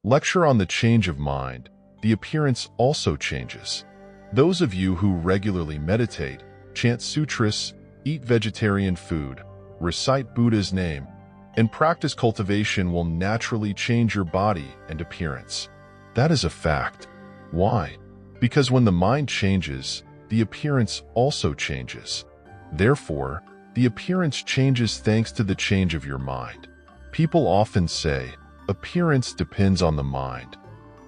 Lecture on the change of mind. The appearance also changes. Those of you who regularly meditate, chant sutras, eat vegetarian food, recite Buddha's name, and practice cultivation will naturally change your body and appearance. That is a fact. Why? Because when the mind changes, the appearance also changes. Therefore, the appearance changes thanks to the change of your mind. People often say, appearance depends on the mind.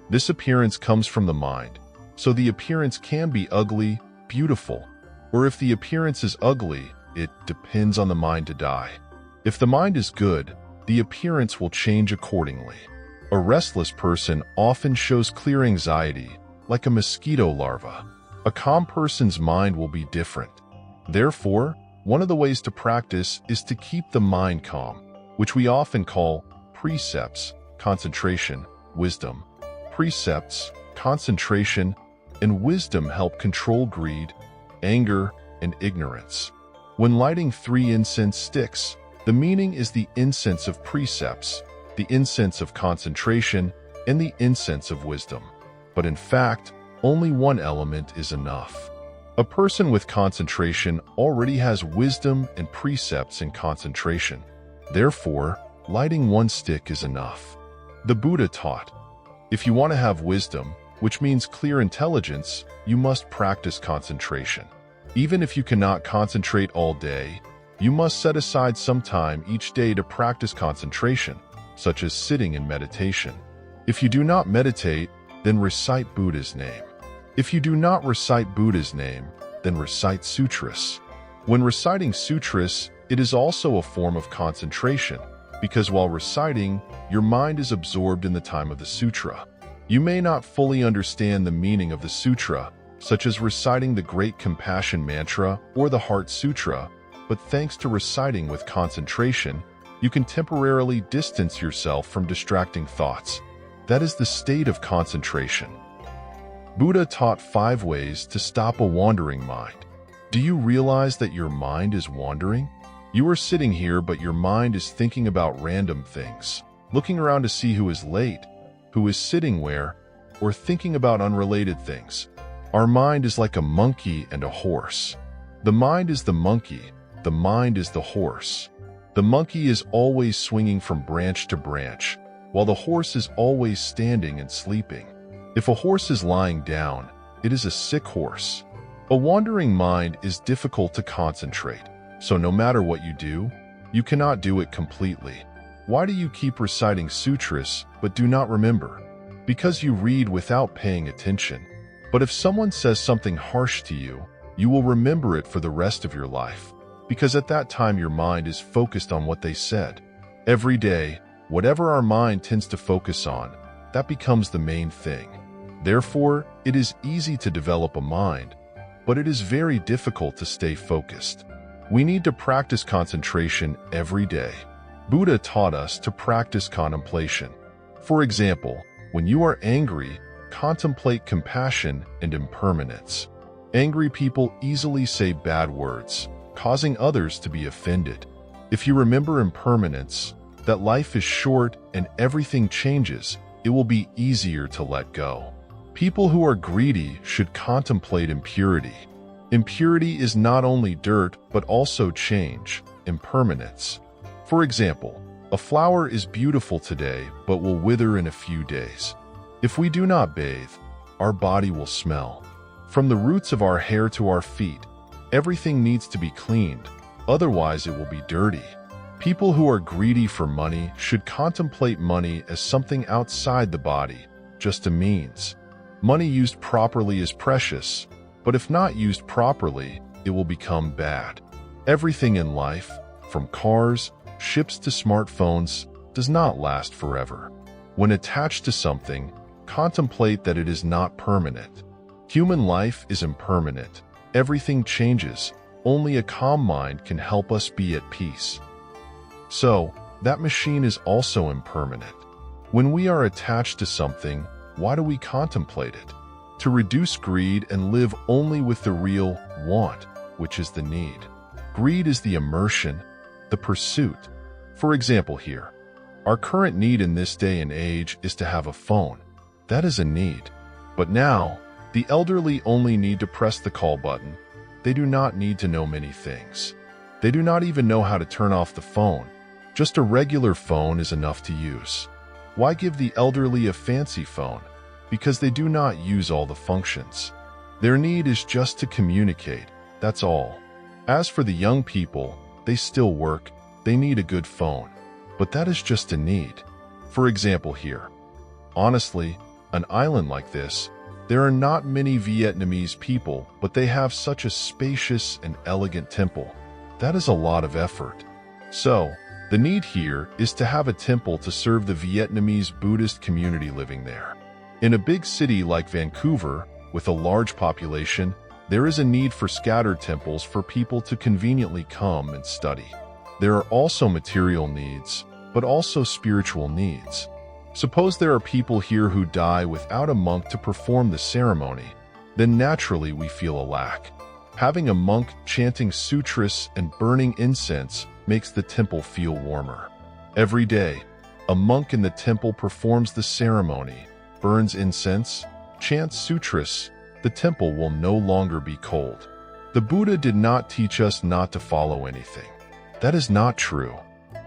This appearance comes from the mind, so the appearance can be ugly, beautiful, or if the appearance is ugly, it depends on the mind to die. If the mind is good, the appearance will change accordingly. A restless person often shows clear anxiety, like a mosquito larva. A calm person's mind will be different. Therefore, one of the ways to practice is to keep the mind calm, which we often call precepts, concentration, wisdom. Precepts, concentration, and wisdom help control greed, anger, and ignorance. When lighting 3 incense sticks, the meaning is the incense of precepts, the incense of concentration, and the incense of wisdom. But in fact, only one element is enough. A person with concentration already has wisdom and precepts in concentration. Therefore, lighting 1 stick is enough. The Buddha taught, if you want to have wisdom, which means clear intelligence, you must practice concentration. Even if you cannot concentrate all day, you must set aside some time each day to practice concentration, such as sitting in meditation. If you do not meditate, then recite Buddha's name. If you do not recite Buddha's name, then recite sutras. When reciting sutras, it is also a form of concentration, because while reciting, your mind is absorbed in the time of the sutra. You may not fully understand the meaning of the sutra, such as reciting the Great Compassion Mantra or the Heart Sutra, but thanks to reciting with concentration, you can temporarily distance yourself from distracting thoughts. That is the state of concentration. Buddha taught 5 ways to stop a wandering mind. Do you realize that your mind is wandering? You are sitting here, but your mind is thinking about random things, looking around to see who is late, who is sitting where, or thinking about unrelated things. Our mind is like a monkey and a horse. The mind is the monkey, the mind is the horse. The monkey is always swinging from branch to branch, while the horse is always standing and sleeping. If a horse is lying down, it is a sick horse. A wandering mind is difficult to concentrate, so no matter what you do, you cannot do it completely. Why do you keep reciting sutras but do not remember? Because you read without paying attention. But if someone says something harsh to you, you will remember it for the rest of your life, because at that time your mind is focused on what they said. Every day, whatever our mind tends to focus on, that becomes the main thing. Therefore, it is easy to develop a mind, but it is very difficult to stay focused. We need to practice concentration every day. Buddha taught us to practice contemplation. For example, when you are angry, contemplate compassion and impermanence. Angry people easily say bad words, causing others to be offended. If you remember impermanence, that life is short and everything changes, it will be easier to let go. People who are greedy should contemplate impurity. Impurity is not only dirt, but also change, impermanence. For example, a flower is beautiful today, but will wither in a few days. If we do not bathe, our body will smell. From the roots of our hair to our feet, everything needs to be cleaned, otherwise it will be dirty. People who are greedy for money should contemplate money as something outside the body, just a means. Money used properly is precious, but if not used properly, it will become bad. Everything in life, from cars, ships to smartphones, does not last forever. When attached to something, contemplate that it is not permanent. Human life is impermanent. Everything changes. Only a calm mind can help us be at peace. So, that machine is also impermanent. When we are attached to something, why do we contemplate it? To reduce greed and live only with the real want, which is the need. Greed is the immersion, the pursuit. For example here, Our current need in this day and age is to have a phone. That is a need. But now, the elderly only need to press the call button. They do not need to know many things. They do not even know how to turn off the phone. Just a regular phone is enough to use. Why give the elderly a fancy phone? Because they do not use all the functions. Their need is just to communicate, that's all. As for the young people, they still work, they need a good phone. But that is just a need. For example here. Honestly, an island like this, there are not many Vietnamese people, but they have such a spacious and elegant temple. That is a lot of effort. So, the need here is to have a temple to serve the Vietnamese Buddhist community living there. In a big city like Vancouver, with a large population, there is a need for scattered temples for people to conveniently come and study. There are also material needs, but also spiritual needs. Suppose there are people here who die without a monk to perform the ceremony, then naturally we feel a lack. Having a monk chanting sutras and burning incense makes the temple feel warmer. Every day, a monk in the temple performs the ceremony, burns incense, chants sutras. The temple will no longer be cold. The Buddha did not teach us not to follow anything. That is not true.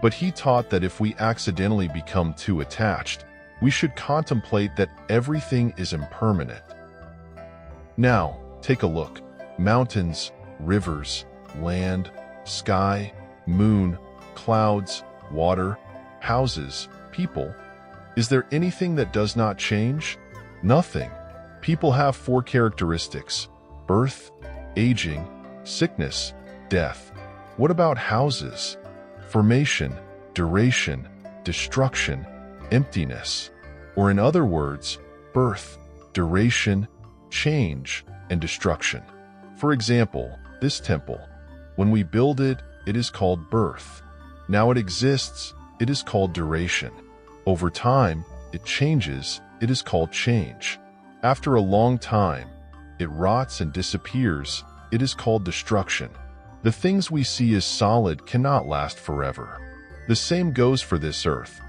But he taught that if we accidentally become too attached, we should contemplate that everything is impermanent. Now, take a look. Mountains, rivers, land, sky, moon, clouds, water, houses, people. Is there anything that does not change? Nothing. People have 4 characteristics: birth, aging, sickness, death. What about houses? Formation, duration, destruction, emptiness. Or in other words, birth, duration, change, and destruction. For example, this temple. When we build it, it is called birth. Now it exists, it is called duration. Over time, it changes, it is called change. After a long time, it rots and disappears, it is called destruction. The things we see as solid cannot last forever. The same goes for this earth.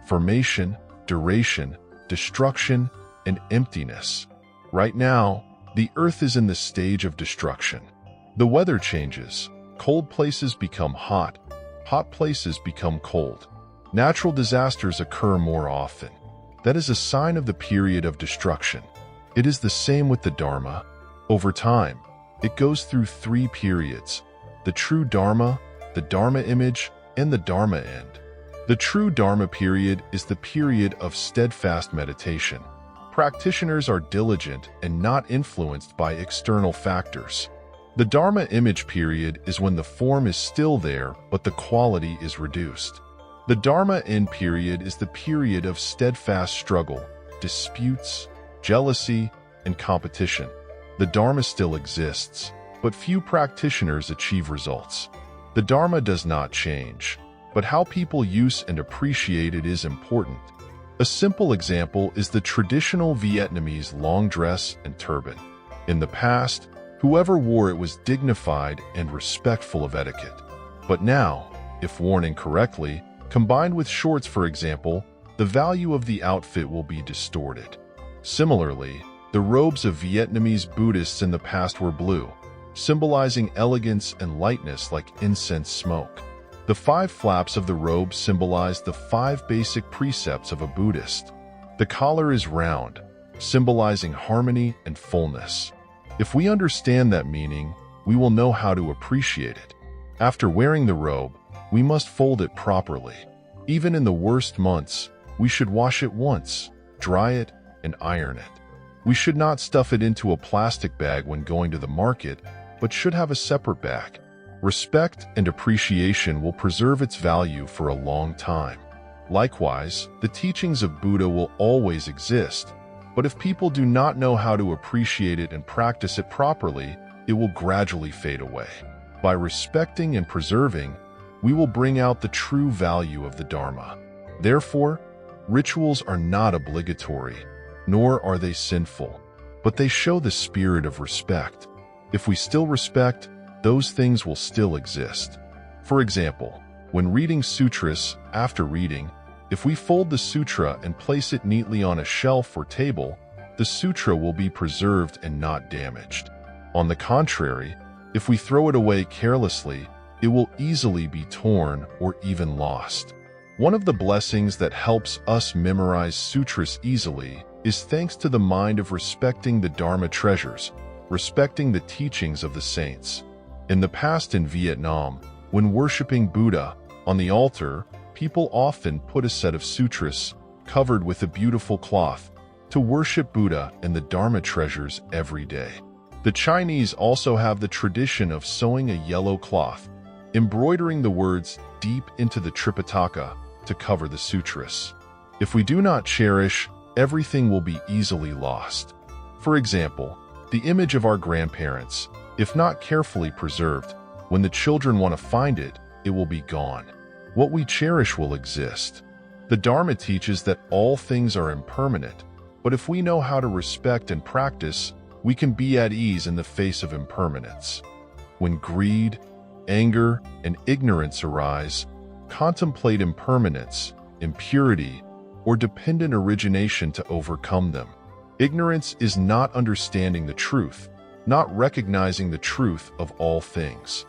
Formation, duration, destruction, and emptiness. Right now, the earth is in the stage of destruction. The weather changes. Cold places become hot. Hot places become cold. Natural disasters occur more often. That is a sign of the period of destruction. It is the same with the Dharma. Over time, it goes through 3 periods: the true Dharma, the Dharma image, and the Dharma end. The true Dharma period is the period of steadfast meditation. Practitioners are diligent and not influenced by external factors. The Dharma image period is when the form is still there, but the quality is reduced. The Dharma end period is the period of steadfast struggle, disputes, jealousy, and competition. The Dharma still exists, but few practitioners achieve results. The Dharma does not change, but how people use and appreciate it is important. A simple example is the traditional Vietnamese long dress and turban. In the past, whoever wore it was dignified and respectful of etiquette. But now, if worn incorrectly, combined with shorts for example, the value of the outfit will be distorted. Similarly, the robes of Vietnamese Buddhists in the past were blue, symbolizing elegance and lightness like incense smoke. The 5 flaps of the robe symbolize the 5 basic precepts of a Buddhist. The collar is round, symbolizing harmony and fullness. If we understand that meaning, we will know how to appreciate it. After wearing the robe, we must fold it properly. Even in the worst months, we should wash it once, dry it, and iron it. We should not stuff it into a plastic bag when going to the market, but should have a separate bag. Respect and appreciation will preserve its value for a long time. Likewise, the teachings of Buddha will always exist, but if people do not know how to appreciate it and practice it properly, it will gradually fade away. By respecting and preserving, we will bring out the true value of the Dharma. Therefore, rituals are not obligatory, nor are they sinful, but they show the spirit of respect. If we still respect, those things will still exist. For example, when reading sutras, after reading, If we fold the sutra and place it neatly on a shelf or table, the sutra will be preserved and not damaged. On the contrary, if we throw it away carelessly, it will easily be torn or even lost. One of the blessings that helps us memorize sutras easily is thanks to the mind of respecting the Dharma treasures, respecting the teachings of the saints. In the past in Vietnam, when worshipping Buddha, on the altar, people often put a set of sutras, covered with a beautiful cloth, to worship Buddha and the Dharma treasures every day. The Chinese also have the tradition of sewing a yellow cloth, embroidering the words deep into the Tripitaka to cover the sutras. If we do not cherish, everything will be easily lost. For example, the image of our grandparents, if not carefully preserved, when the children want to find it, it will be gone. What we cherish will exist. The Dharma teaches that all things are impermanent, but if we know how to respect and practice, we can be at ease in the face of impermanence. When greed, anger, and ignorance arise, contemplate impermanence, impurity, or dependent origination to overcome them. Ignorance is not understanding the truth, not recognizing the truth of all things.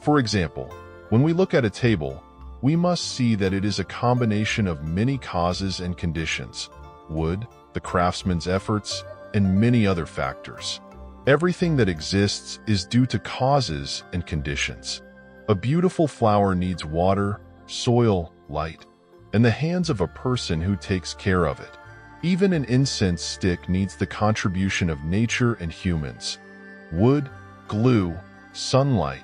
For example, when we look at a table, we must see that it is a combination of many causes and conditions: wood, the craftsman's efforts, and many other factors. Everything that exists is due to causes and conditions. A beautiful flower needs water, soil, light, and the hands of a person who takes care of it. Even an incense stick needs the contribution of nature and humans. Wood, glue, sunlight.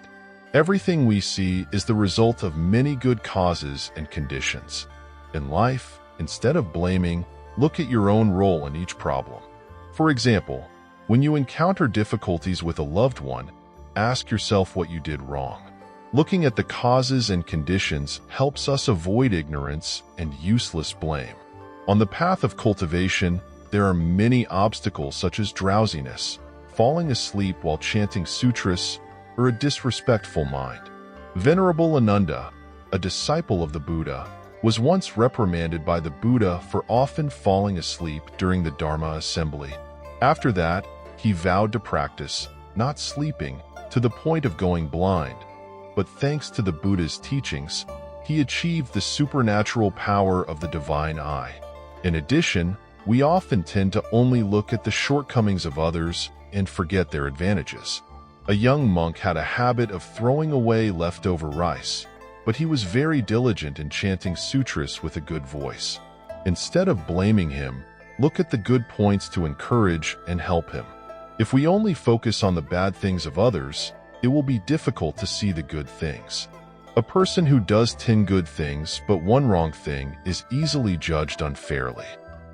Everything we see is the result of many good causes and conditions. In life, instead of blaming, look at your own role in each problem. For example, when you encounter difficulties with a loved one, ask yourself what you did wrong. Looking at the causes and conditions helps us avoid ignorance and useless blame. On the path of cultivation, there are many obstacles such as drowsiness, falling asleep while chanting sutras, or a disrespectful mind. Venerable Ananda, a disciple of the Buddha, was once reprimanded by the Buddha for often falling asleep during the Dharma assembly. After that, he vowed to practice, not sleeping, to the point of going blind. But thanks to the Buddha's teachings, he achieved the supernatural power of the divine eye. In addition, we often tend to only look at the shortcomings of others and forget their advantages. A young monk had a habit of throwing away leftover rice, but he was very diligent in chanting sutras with a good voice. Instead of blaming him, look at the good points to encourage and help him. If we only focus on the bad things of others, it will be difficult to see the good things. A person who does 10 good things but one wrong thing is easily judged unfairly.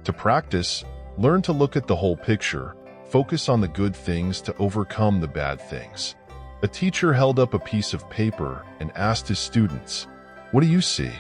To practice, learn to look at the whole picture, focus on the good things to overcome the bad things. A teacher held up a piece of paper and asked his students, "What do you see?"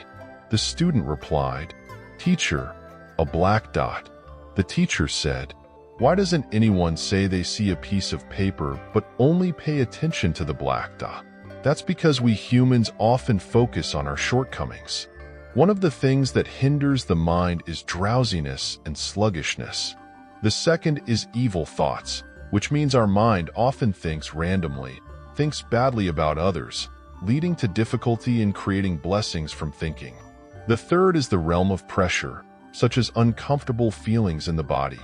The student replied, "Teacher, a black dot." The teacher said, "Why doesn't anyone say they see a piece of paper but only pay attention to the black dot?" That's because we humans often focus on our shortcomings. One of the things that hinders the mind is drowsiness and sluggishness. The second is evil thoughts, which means our mind often thinks randomly, thinks badly about others, leading to difficulty in creating blessings from thinking. The third is the realm of pressure, such as uncomfortable feelings in the body,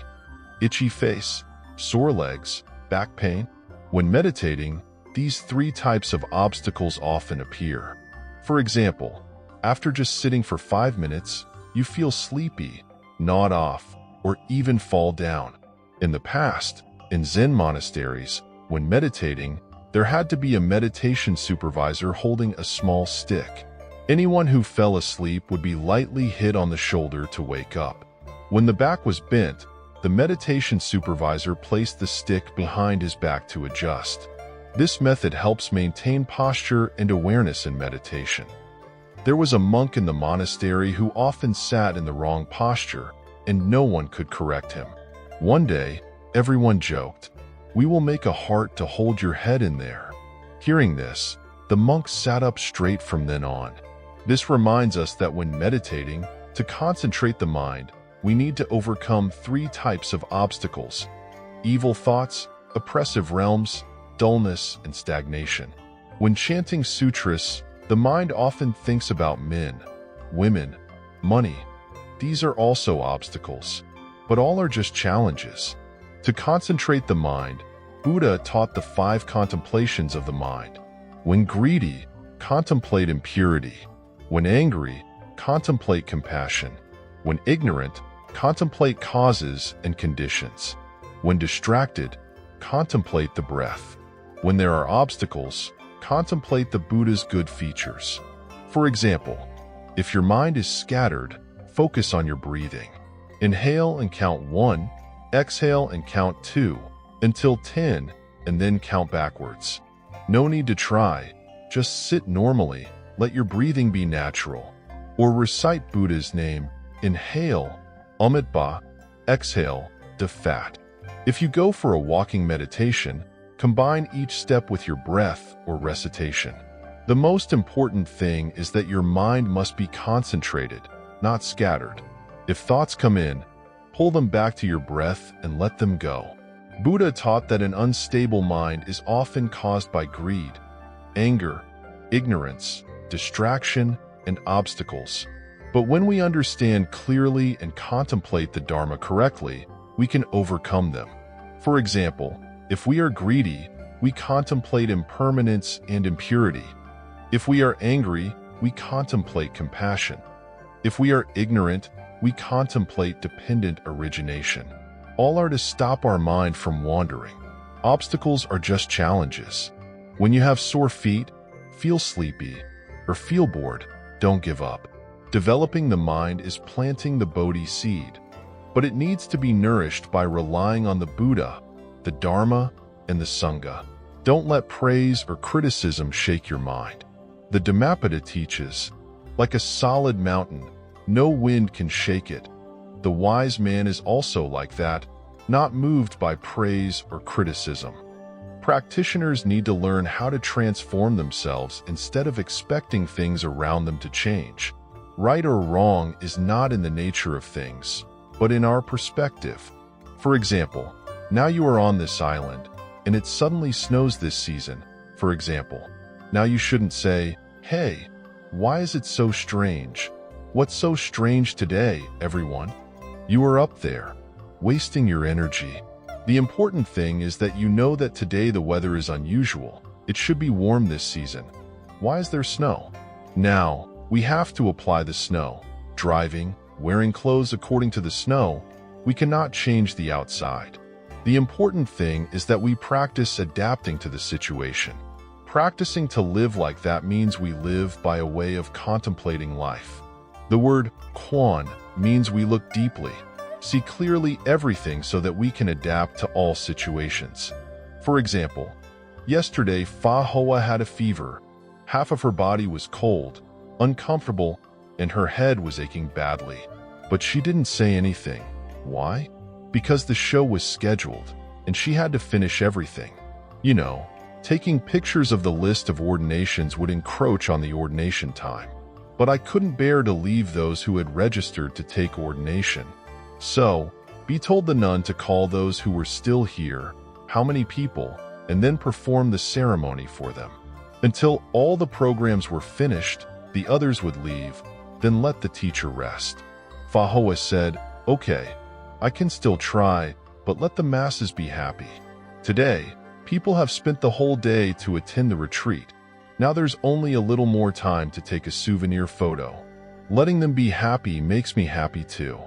itchy face, sore legs, back pain. When meditating, these three types of obstacles often appear. For example, after just sitting for 5 minutes, you feel sleepy, nod off, or even fall down. In the past, in Zen monasteries, when meditating, there had to be a meditation supervisor holding a small stick. Anyone who fell asleep would be lightly hit on the shoulder to wake up. When the back was bent, the meditation supervisor placed the stick behind his back to adjust. This method helps maintain posture and awareness in meditation. There was a monk in the monastery who often sat in the wrong posture, and no one could correct him. One day, everyone joked, "We will make a heart to hold your head in there." Hearing this, the monk sat up straight from then on. This reminds us that when meditating, To concentrate the mind, we need to overcome 3 types of obstacles: evil thoughts, oppressive realms, dullness, and stagnation. When chanting sutras, the mind often thinks about men, women, money. These are also obstacles, but all are just challenges. To concentrate the mind, Buddha taught the 5 contemplations of the mind. When greedy, contemplate impurity. When angry, contemplate compassion. When ignorant, contemplate causes and conditions. When distracted, contemplate the breath. When there are obstacles, contemplate the Buddha's good features. For example, if your mind is scattered, focus on your breathing. Inhale and count 1, exhale and count 2, until 10, and then count backwards. No need to try, just sit normally, let your breathing be natural. Or recite Buddha's name, inhale, Amitabha, exhale, Dafat. If you go for a walking meditation, combine each step with your breath or recitation. The most important thing is that your mind must be concentrated, not scattered. If thoughts come in, pull them back to your breath and let them go. Buddha taught that an unstable mind is often caused by greed, anger, ignorance, distraction, and obstacles. But when we understand clearly and contemplate the Dharma correctly, we can overcome them. For example, if we are greedy, we contemplate impermanence and impurity. If we are angry, we contemplate compassion. If we are ignorant, we contemplate dependent origination. All are to stop our mind from wandering. Obstacles are just challenges. When you have sore feet, feel sleepy, or feel bored, don't give up. Developing the mind is planting the Bodhi seed, but it needs to be nourished by relying on the Buddha, the Dharma, and the Sangha. Don't let praise or criticism shake your mind. The Dhammapada teaches, like a solid mountain, no wind can shake it. The wise man is also like that, not moved by praise or criticism. Practitioners need to learn how to transform themselves instead of expecting things around them to change. Right or wrong is not in the nature of things, but in our perspective. For example, now you are on this island, and it suddenly snows this season, for example. Now you shouldn't say, "Hey, why is it so strange? What's so strange today, everyone?" You are up there, wasting your energy. The important thing is that you know that today the weather is unusual. It should be warm this season. Why is there snow? Now, we have to apply the snow. Driving, wearing clothes according to the snow, we cannot change the outside. The important thing is that we practice adapting to the situation. Practicing to live like that means we live by a way of contemplating life. The word quan means we look deeply, see clearly everything so that we can adapt to all situations. For example, yesterday Fa Hoa had a fever. Half of her body was cold, uncomfortable, and her head was aching badly. But she didn't say anything. Why? Because the show was scheduled, and she had to finish everything. You know, taking pictures of the list of ordinations would encroach on the ordination time. But I couldn't bear to leave those who had registered to take ordination. So, be told the nun to call those who were still here, how many people, and then perform the ceremony for them. Until all the programs were finished, the others would leave, then let the teacher rest. Fa Hoa said, "Okay, I can still try, but let the masses be happy. Today, people have spent the whole day to attend the retreat. Now there's only a little more time to take a souvenir photo. Letting them be happy makes me happy too.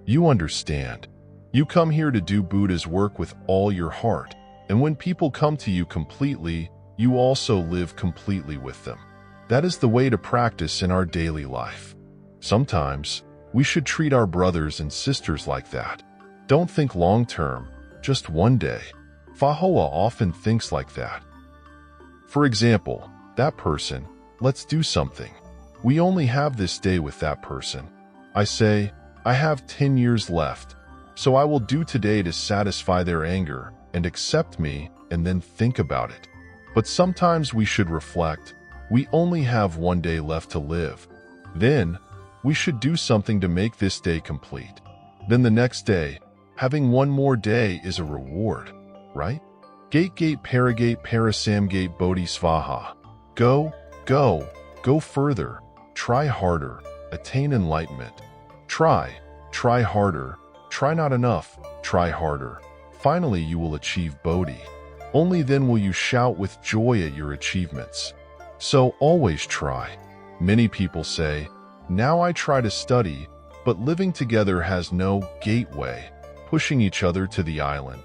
You understand. You come here to do Buddha's work with all your heart, and when people come to you completely, you also live completely with them. That is the way to practice in our daily life. Sometimes, we should treat our brothers and sisters like that. Don't think long-term, just one day." Fa Hoa often thinks like that. For example, that person, let's do something. We only have this day with that person. I say, I have 10 years left, so I will do today to satisfy their anger and accept me and then think about it. But sometimes we should reflect, we only have one day left to live. Then, We should do something to make this day complete. Then the next day, having one more day is a reward, right? Gate gate paragate parasamgate bodhisvaha. Go, go, go further. Try harder. Attain enlightenment. Try harder. Try not enough. Try harder. Finally, you will achieve Bodhi. Only then will you shout with joy at your achievements. So always try. Many people say, now I try to study, but living together has no gateway, pushing each other to the island.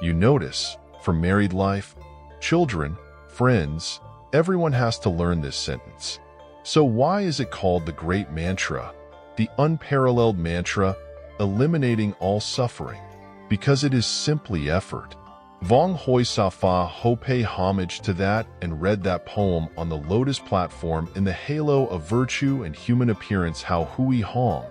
You notice, for married life, children, friends, everyone has to learn this sentence. So why is it called the great mantra, the unparalleled mantra, eliminating all suffering? Because it is simply effort. Vong Hoi Safa Ho pay homage to that and read that poem on the lotus platform in the halo of virtue and human appearance How Hui Hong,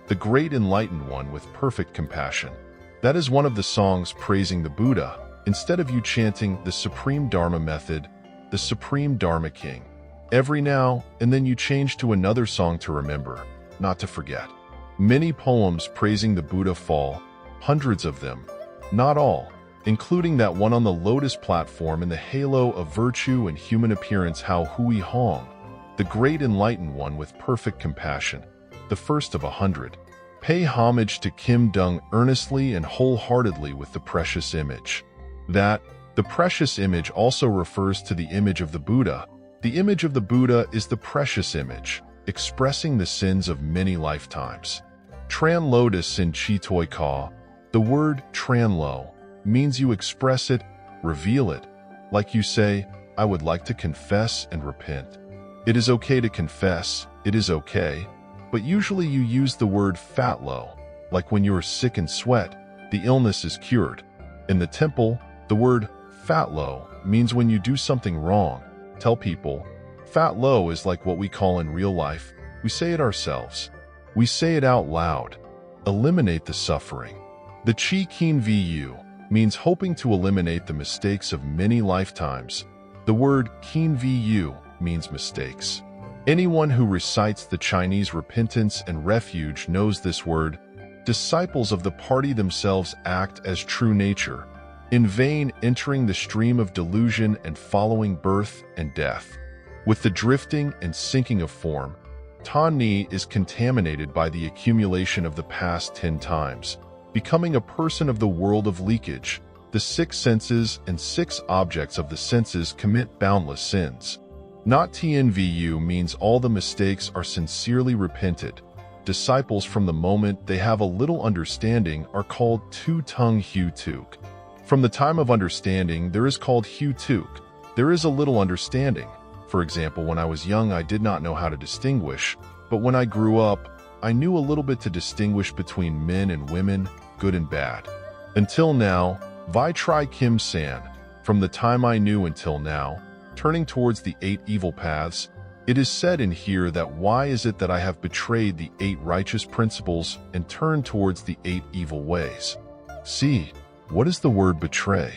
the great enlightened one with perfect compassion. That is one of the songs praising the Buddha, instead of you chanting the Supreme Dharma method, the Supreme Dharma King. Every now and then you change to another song to remember, not to forget. Many poems praising the Buddha fall, hundreds of them, not all, including that one on the lotus platform in the halo of virtue and human appearance How Hui Hong, the great enlightened one with perfect compassion, the first of 100. Pay homage to Kim Dung earnestly and wholeheartedly with the precious image. That, the precious image also refers to the image of the Buddha. The image of the Buddha is the precious image, expressing the sins of many lifetimes. Tran Lotus Sin Chi Toi Ka, the word Tranlo, means you express it, reveal it. Like you say, I would like to confess and repent. It is okay to confess, it is okay, but usually you use the word fatlo, like when you are sick and sweat, the illness is cured. In the temple, the word fatlo means when you do something wrong. Tell people, fatlo is like what we call in real life, we say it ourselves. We say it out loud. Eliminate the suffering. The Chi Keen Vu means hoping to eliminate the mistakes of many lifetimes. The word Keen Vu means mistakes. Anyone who recites the Chinese repentance and refuge knows this word. Disciples of the party themselves act as true nature, in vain entering the stream of delusion and following birth and death. With the drifting and sinking of form, Ta Ni is contaminated by the accumulation of the past 10 times, becoming a person of the world of leakage. The 6 senses and 6 objects of the senses commit boundless sins. Not TNVU means all the mistakes are sincerely repented. Disciples from the moment they have a little understanding are called Tu-Tung Hu Tuk. From the time of understanding there is called Hu Tuk. There is a little understanding. For example, when I was young I did not know how to distinguish, but when I grew up, I knew a little bit to distinguish between men and women, good and bad. Until now, Vi Tri Kim San, from the time I knew until now, turning towards the 8 evil paths, it is said in here that why is it that I have betrayed the 8 righteous principles and turned towards the 8 evil ways? See, what is the word betray?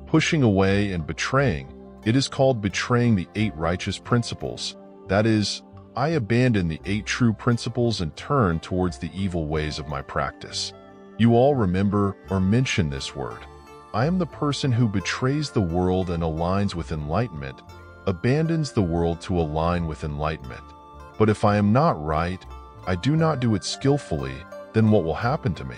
Pushing away and betraying. It is called betraying the 8 righteous principles. That is, I abandon the 8 true principles and turn towards the evil ways of my practice. You all remember or mention this word. I am the person who betrays the world and aligns with enlightenment, abandons the world to align with enlightenment. But if I am not right, I do not do it skillfully, then what will happen to me?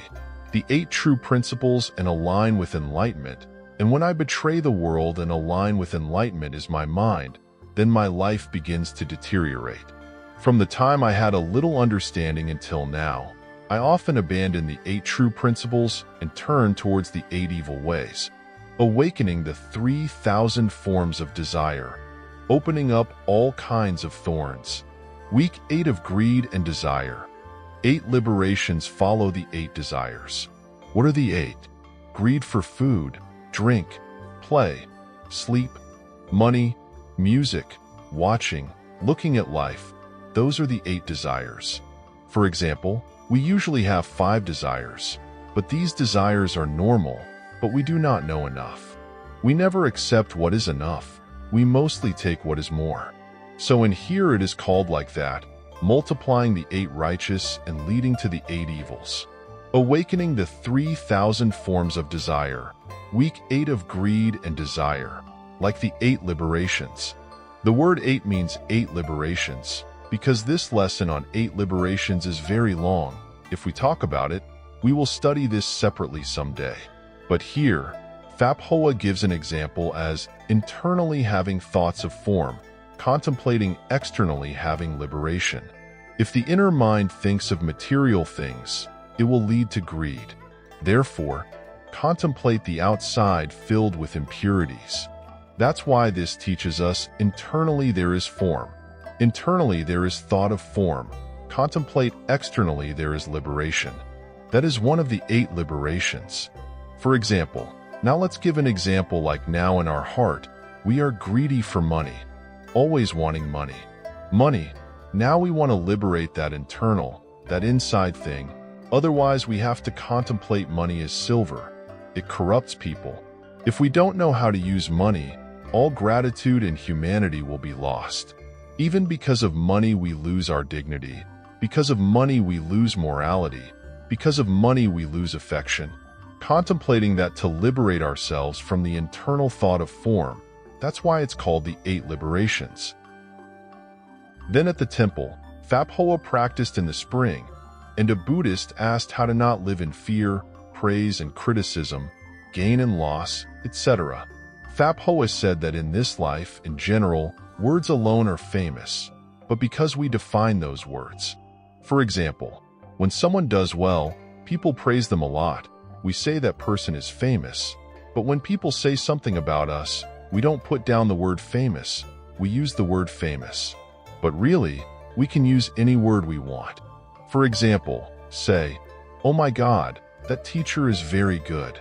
The 8 true principles and align with enlightenment, and when I betray the world and align with enlightenment is my mind, then my life begins to deteriorate. From the time I had a little understanding until now, I often abandon the 8 true principles and turn towards the 8 evil ways, awakening the 3,000 forms of desire, opening up all kinds of thorns. Week 8 of greed and desire. 8 liberations follow the 8 desires. What are the 8? Greed for food, drink, play, sleep, money, music, watching, looking at life. Those are the 8 desires. For example, we usually have 5 desires, but these desires are normal, but we do not know enough. We never accept what is enough. We mostly take what is more. So in here it is called like that, multiplying the 8 righteous and leading to the 8 evils, awakening the 3,000 forms of desire, week 8 of greed and desire, like the 8 liberations. The word 8 means 8 liberations, because this lesson on 8 liberations is very long. If we talk about it, we will study this separately someday. But here, Phap Hoa gives an example as internally having thoughts of form, contemplating externally having liberation. If the inner mind thinks of material things, it will lead to greed. Therefore, contemplate the outside filled with impurities. That's why this teaches us internally there is form. Internally there is thought of form. Contemplate externally there is liberation. That is one of the 8 liberations. For example, now let's give an example like now in our heart, we are greedy for money, always wanting money. Money, now we want to liberate that internal, that inside thing. Otherwise we have to contemplate money as silver. It corrupts people. If we don't know how to use money, all gratitude and humanity will be lost. Even because of money we lose our dignity. Because of money we lose morality. Because of money we lose affection. Contemplating that to liberate ourselves from the internal thought of form. That's why it's called the 8 liberations. Then at the temple, Phap Hoa practiced in the spring, and a Buddhist asked how to not live in fear, praise and criticism, gain and loss, etc. Phap Hoa said that in this life, in general, words alone are famous, but because we define those words. For example, when someone does well, people praise them a lot. We say that person is famous. But when people say something about us, we don't put down the word famous. We use the word famous. But really, we can use any word we want. For example, say, "Oh my God, that teacher is very good.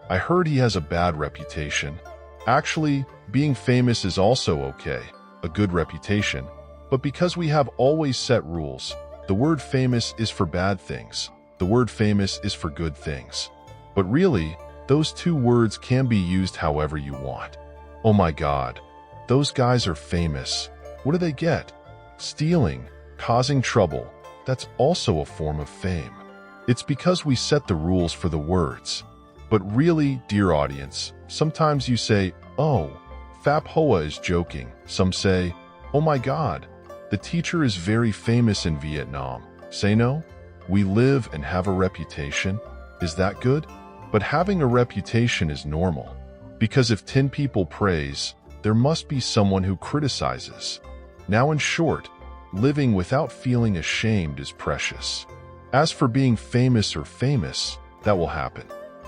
I heard he has a bad reputation." Actually, being famous is also okay, a good reputation. But because we have always set rules, the word famous is for bad things. The word famous is for good things. But really, those 2 words can be used however you want. Oh my God, those guys are famous. What do they get? Stealing, causing trouble. That's also a form of fame. It's because we set the rules for the words. But really, dear audience, sometimes you say, "Oh, Phap Hoa is joking." Some say, "Oh my God, the teacher is very famous in Vietnam." Say no? We live and have a reputation. Is that good? But having a reputation is normal. Because if 10 people praise, there must be someone who criticizes. Now in short, living without feeling ashamed is precious. As for being famous or famous, that will happen.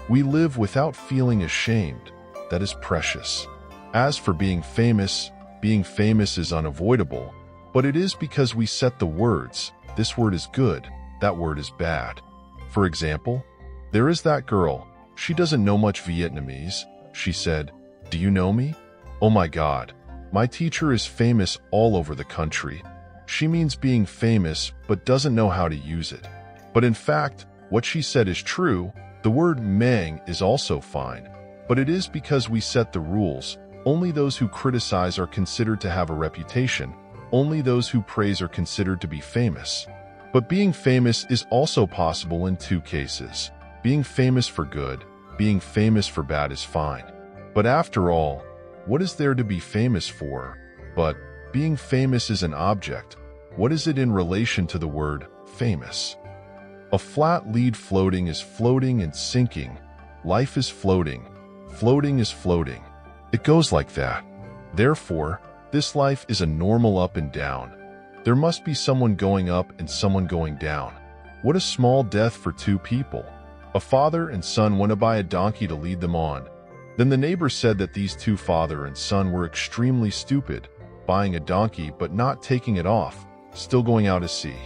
We live without feeling ashamed. That is precious. As for being famous is unavoidable, but it is because we set the words. This word is good, that word is bad. For example, there is that girl. She doesn't know much Vietnamese. She said, "Do you know me? Oh my God, my teacher is famous all over the country." She means being famous, but doesn't know how to use it. But in fact, what she said is true. The word Mang is also fine, but it is because we set the rules. Only those who criticize are considered to have a reputation. Only those who praise are considered to be famous. But being famous is also possible in 2 cases. Being famous for good, being famous for bad is fine. But after all, what is there to be famous for? But being famous is an object. What is it in relation to the word famous? A flat lead floating is floating and sinking. Life is floating. Floating is floating. It goes like that. Therefore, this life is a normal up and down. There must be someone going up and someone going down. What a small death for 2 people. A father and son went to buy a donkey to lead them on. Then the neighbor said that these 2 father and son were extremely stupid, buying a donkey but not taking it off, still going out to sea.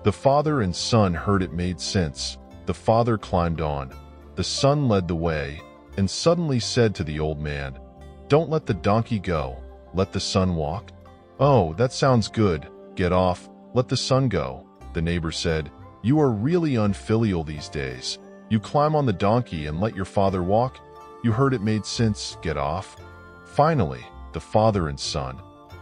The father and son heard it made sense. The father climbed on. The son led the way, and suddenly said to the old man, "Don't let the donkey go, let the son walk." "Oh, that sounds good. Get off, let the son go." The neighbor said, "You are really unfilial these days. You climb on the donkey and let your father walk? You heard it made sense, get off." Finally, the father and son.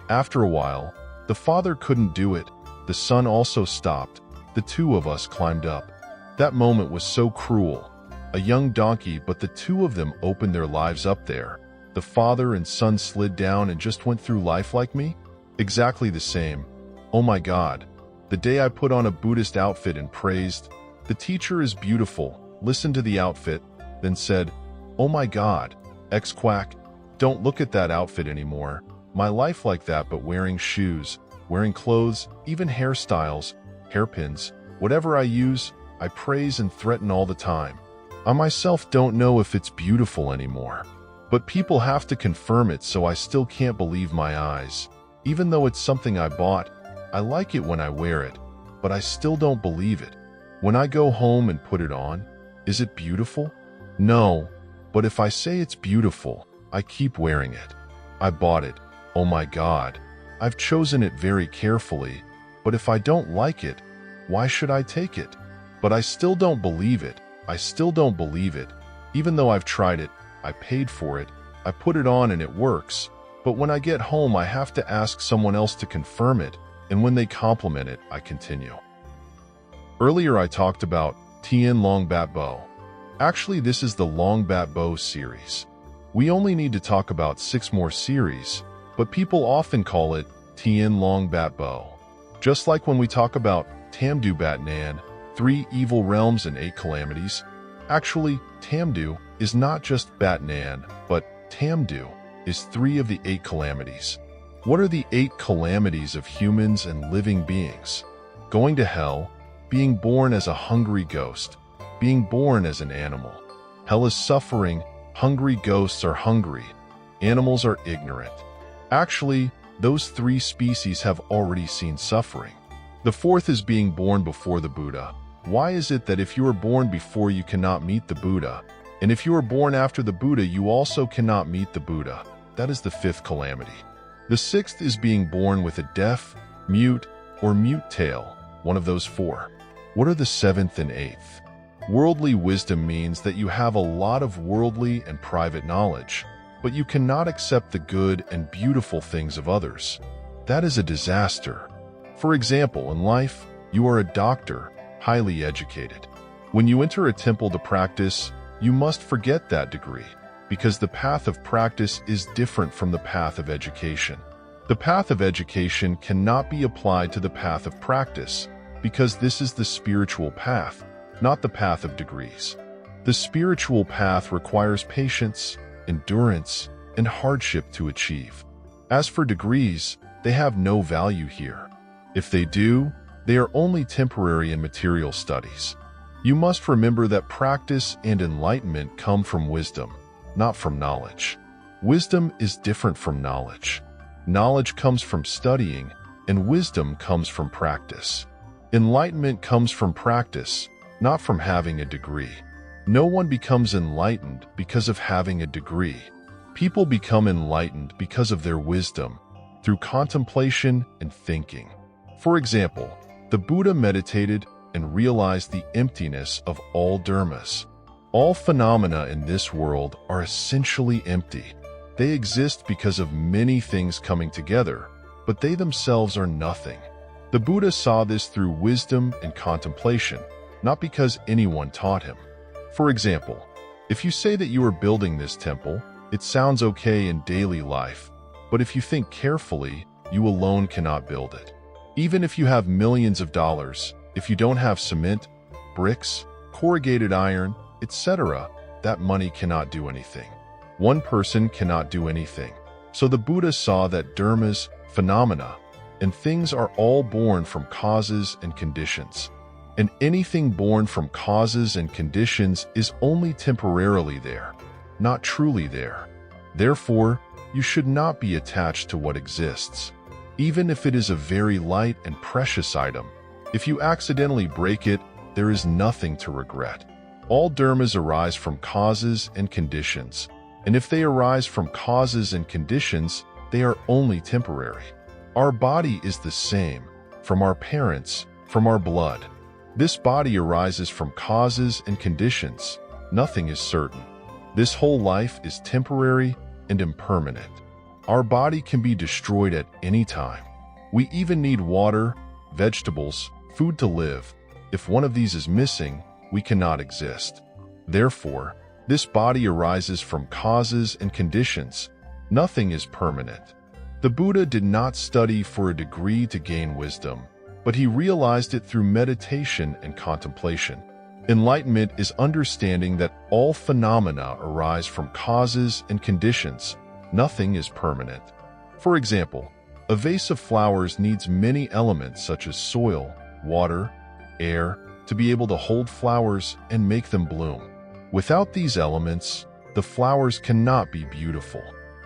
After a while, the father couldn't do it. The sun also stopped. The two of us climbed up. That moment was so cruel. A young donkey, but the two of them opened their lives up there. The father and son slid down and just went through life like me? Exactly the same. Oh my God. The day I put on a Buddhist outfit and praised, "The teacher is beautiful," listened to the outfit, then said, "Oh my God, X-Quack, don't look at that outfit anymore. My life like that, but wearing shoes, wearing clothes, even hairstyles, hairpins, whatever I use, I praise and threaten all the time. I myself don't know if it's beautiful anymore. But people have to confirm it, so I still can't believe my eyes. Even though it's something I bought, I like it when I wear it, but I still don't believe it. When I go home and put it on, is it beautiful? No, but if I say it's beautiful, I keep wearing it. I bought it. Oh my God. I've chosen it very carefully, but if I don't like it, why should I take it? But I still don't believe it. I still don't believe it. Even though I've tried it, I paid for it, I put it on and it works. But when I get home, I have to ask someone else to confirm it, and when they compliment it, I continue. Earlier I talked about Tian Long Bat Bo. Actually, this is the Long Bat Bo series. We only need to talk about 6 more series, but people often call it Tian Long Bat Bo. Just like when we talk about Tamdu Bat Nan, 3 evil realms and 8 calamities. Actually, Tamdu is not just Bat Nan, but Tamdu is 3 of the 8 calamities. What are the 8 calamities of humans and living beings? Going to hell, being born as a hungry ghost, being born as an animal. Hell is suffering, hungry ghosts are hungry, animals are ignorant. Actually, those 3 species have already seen suffering. The 4th is being born before the Buddha. Why is it that if you are born before you cannot meet the Buddha, and if you are born after the Buddha you also cannot meet the Buddha? That is the 5th calamity. The 6th is being born with a deaf, mute, or mute tail, one of those 4. What are the 7th and 8th? Worldly wisdom means that you have a lot of worldly and private knowledge, but you cannot accept the good and beautiful things of others. That is a disaster. For example, in life, you are a doctor, highly educated. When you enter a temple to practice, you must forget that degree, because the path of practice is different from the path of education. The path of education cannot be applied to the path of practice, because this is the spiritual path, not the path of degrees. The spiritual path requires patience, endurance, and hardship to achieve. As for degrees, they have no value here. If they do, they are only temporary in material studies. You must remember that practice and enlightenment come from wisdom, not from knowledge. Wisdom is different from knowledge. Knowledge comes from studying, and wisdom comes from practice. Enlightenment comes from practice, not from having a degree. No one becomes enlightened because of having a degree. People become enlightened because of their wisdom, through contemplation and thinking. For example, the Buddha meditated and realized the emptiness of all dharmas. All phenomena in this world are essentially empty. They exist because of many things coming together, but they themselves are nothing. The Buddha saw this through wisdom and contemplation, not because anyone taught him. For example, if you say that you are building this temple, it sounds okay in daily life, but if you think carefully, you alone cannot build it. Even if you have millions of dollars, if you don't have cement, bricks, corrugated iron, etc., that money cannot do anything. One person cannot do anything. So the Buddha saw that dharmas, phenomena, and things are all born from causes and conditions. And anything born from causes and conditions is only temporarily there, not truly there. Therefore, you should not be attached to what exists. Even if it is a very light and precious item, if you accidentally break it, there is nothing to regret. All dharmas arise from causes and conditions, and if they arise from causes and conditions, they are only temporary. Our body is the same, from our parents, from our blood. This body arises from causes and conditions. Nothing is certain. This whole life is temporary and impermanent. Our body can be destroyed at any time. We even need water, vegetables, food to live. If one of these is missing, we cannot exist. Therefore, this body arises from causes and conditions. Nothing is permanent. The Buddha did not study for a degree to gain wisdom, but he realized it through meditation and contemplation. Enlightenment is understanding that all phenomena arise from causes and conditions. Nothing is permanent. For example, a vase of flowers needs many elements such as soil, water, air, to be able to hold flowers and make them bloom. Without these elements, the flowers cannot be beautiful.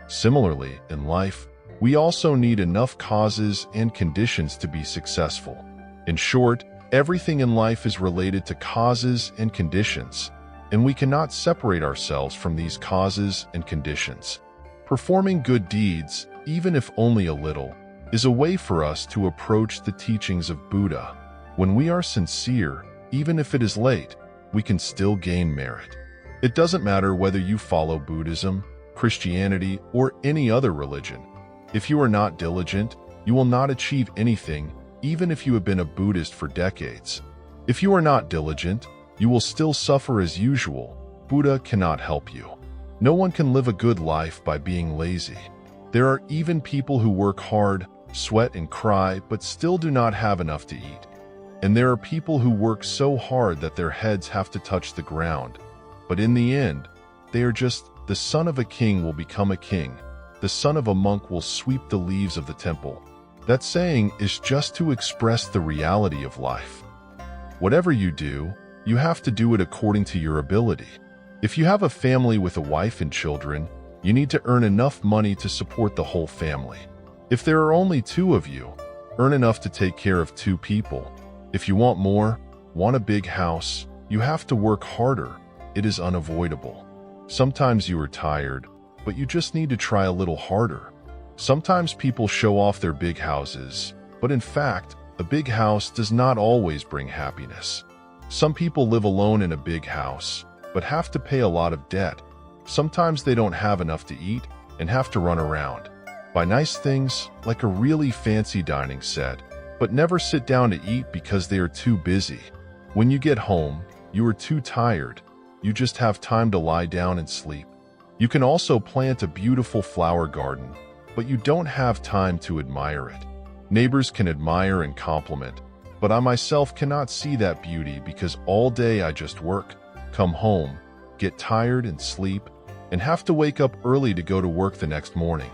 Similarly, in life, we also need enough causes and conditions to be successful. In short, everything in life is related to causes and conditions, and we cannot separate ourselves from these causes and conditions. Performing good deeds, even if only a little, is a way for us to approach the teachings of Buddha. When we are sincere, even if it is late, we can still gain merit. It doesn't matter whether you follow Buddhism, Christianity, or any other religion. If you are not diligent, you will not achieve anything, even if you have been a Buddhist for decades. If you are not diligent, you will still suffer as usual. Buddha cannot help you. No one can live a good life by being lazy. There are even people who work hard, sweat and cry, but still do not have enough to eat. And there are people who work so hard that their heads have to touch the ground. But in the end, they are just, the son of a king will become a king. The son of a monk will sweep the leaves of the temple. That saying is just to express the reality of life. Whatever you do, you have to do it according to your ability. If you have a family with a wife and children, you need to earn enough money to support the whole family. If there are only 2 of you, earn enough to take care of 2 people. If you want more, want a big house, you have to work harder. It is unavoidable. Sometimes you are tired, but you just need to try a little harder. Sometimes people show off their big houses, but in fact, a big house does not always bring happiness. Some people live alone in a big house, but have to pay a lot of debt. Sometimes they don't have enough to eat and have to run around. Buy nice things, like a really fancy dining set, but never sit down to eat because they are too busy. When you get home, you are too tired. You just have time to lie down and sleep. You can also plant a beautiful flower garden, but you don't have time to admire it. Neighbors can admire and compliment, but I myself cannot see that beauty because all day I just work, come home, get tired and sleep, and have to wake up early to go to work the next morning.